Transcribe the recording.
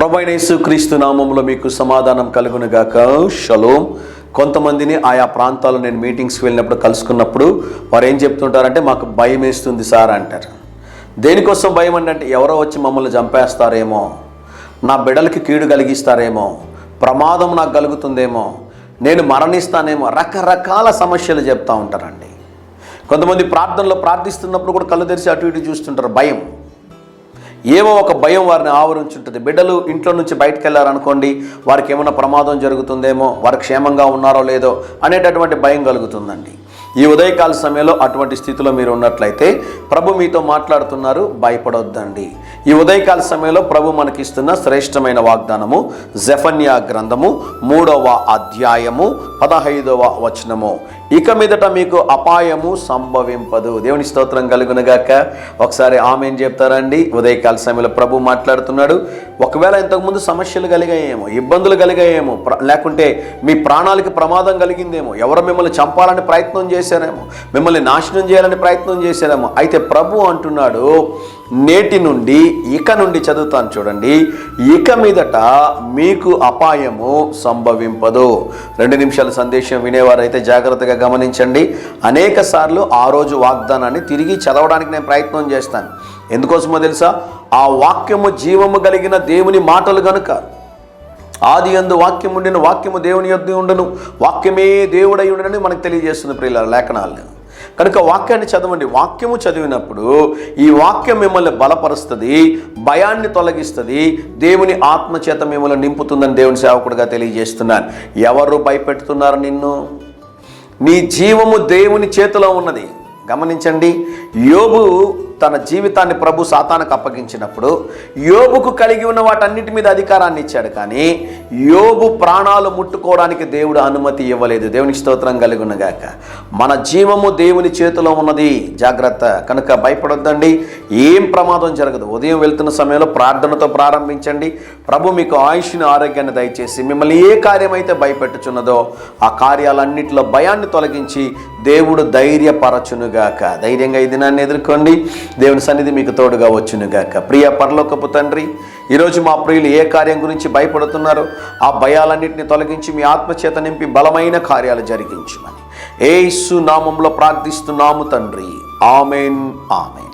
ప్రభువైన యేసుక్రీస్తు నామములో మీకు సమాధానం కలుగునుగాక. షలోమ్. కొంతమందిని ఆయా ప్రాంతాల్లో నేను మీటింగ్స్కి వెళ్ళినప్పుడు కలుసుకున్నప్పుడు వారు ఏం చెప్తుంటారంటే, మాకు భయం వేస్తుంది సార్ అంటారు. దేనికోసం భయం అంటే, ఎవరో వచ్చి మమ్మల్ని చంపేస్తారేమో, నా బిడ్డలకి కీడు కలిగిస్తారేమో, ప్రమాదం నాకు కలుగుతుందేమో, నేను మరణిస్తానేమో, రకరకాల సమస్యలు చెప్తూ ఉంటారండి. కొంతమంది ప్రార్థనలో ప్రార్థిస్తున్నప్పుడు కూడా కళ్ళు తెరిచి అటు ఇటు చూస్తుంటారు. భయం, ఏవో ఒక భయం వారిని ఆవరించుంటుంది. బిడ్డలు ఇంట్లో నుంచి బయటకు వెళ్ళారనుకోండి, వారికి ఏమైనా ప్రమాదం జరుగుతుందేమో, వారు క్షేమంగా ఉన్నారో లేదో అనేటటువంటి భయం కలుగుతుందండి. ఈ ఉదయకాల సమయంలో అటువంటి స్థితిలో మీరు ఉన్నట్లయితే ప్రభు మీతో మాట్లాడుతున్నారు, భయపడొద్దండి. ఈ ఉదయకాల సమయంలో ప్రభు మనకిస్తున్న శ్రేష్టమైన వాగ్దానము జెఫన్యా గ్రంథము 3వ అధ్యాయము 15వ వచనము. ఇక మీదట మీకు అపాయము సంభవింపదు. దేవుని స్తోత్రం కలుగునుగాక. ఒకసారి ఆమేన్ చెప్తారండి. ఉదయకాల సమయంలో ప్రభు మాట్లాడుతున్నాడు. ఒకవేళ ఇంతకుముందు సమస్యలు కలిగాయేమో, ఇబ్బందులు కలిగాయేమో, లేకుంటే మీ ప్రాణాలకి ప్రమాదం కలిగిందేమో, ఎవరో మిమ్మల్ని చంపాలని ప్రయత్నం చేశారేమో, మిమ్మల్ని నాశనం చేయాలని ప్రయత్నం చేశారేమో, అయితే ప్రభు అంటున్నాడు, నేటి నుండి, ఇక నుండి చదువుతాను చూడండి, ఇక మీదట మీకు అపాయము సంభవింపదు. 2 నిమిషాల సందేశం వినేవారైతే జాగ్రత్తగా గమనించండి. అనేక సార్లు ఆ రోజు వాగ్దానాన్ని తిరిగి చదవడానికి నేను ప్రయత్నం చేస్తాను. ఎందుకోసమో తెలుసా? ఆ వాక్యము జీవము కలిగిన దేవుని మాటలు గనుక. ఆది యందు వాక్యం ఉండిన, వాక్యము దేవుని యొద్ద ఉండును, వాక్యమే దేవుడై ఉండనని మనకు తెలియజేస్తుంది ప్రియులారా లేఖనాలు. కనుక వాక్యాన్ని చదవండి. వాక్యము చదివినప్పుడు ఈ వాక్యం మిమ్మల్ని బలపరుస్తుంది, భయాన్ని తొలగిస్తుంది, దేవుని ఆత్మచేత మిమ్మల్ని నింపుతుందని దేవుని సేవకుడిగా తెలియజేస్తున్నాను. ఎవరు భయపెడుతున్నారు నిన్ను? నీ జీవము దేవుని చేతిలో ఉన్నది. గమనించండి. యోబు తన జీవితాన్ని ప్రభు సాతానుకు అప్పగించినప్పుడు యోబుకు కలిగి ఉన్న వాటన్నిటి మీద అధికారాన్ని ఇచ్చాడు, కానీ యోబు ప్రాణాలు ముట్టుకోవడానికి దేవుడు అనుమతి ఇవ్వలేదు. దేవునికి స్తోత్రం కలుగునుగాక. మన జీవము దేవుని చేతిలో ఉన్నది. జాగ్రత్త. కనుక భయపడొద్దండి. ఏం ప్రమాదం జరగదు. ఉదయం వెళ్తున్న సమయంలో ప్రార్థనతో ప్రారంభించండి. ప్రభు మీకు ఆయుష్ని, ఆరోగ్యాన్ని దయచేసి మిమ్మల్ని ఏ కార్యమైతే భయపెట్టుచున్నదో ఆ కార్యాలన్నింటిలో భయాన్ని తొలగించి దేవుడు ధైర్యపరచునుగాక. ధైర్యంగా ఈ దినాన్ని ఎదుర్కోండి. దేవుని సన్నిధి మీకు తోడుగా వచ్చునుగాక. ప్రియ పరలోకపు తండ్రి, ఈరోజు మా ప్రియులు ఏ కార్యం గురించి భయపడుతున్నారో ఆ భయాలన్నింటినీ తొలగించి మీ ఆత్మచేత నింపి బలమైన కార్యాలు జరిగించమని యేసు నామములో ప్రార్థిస్తున్నాము తండ్రి. ఆమేన్, ఆమేన్.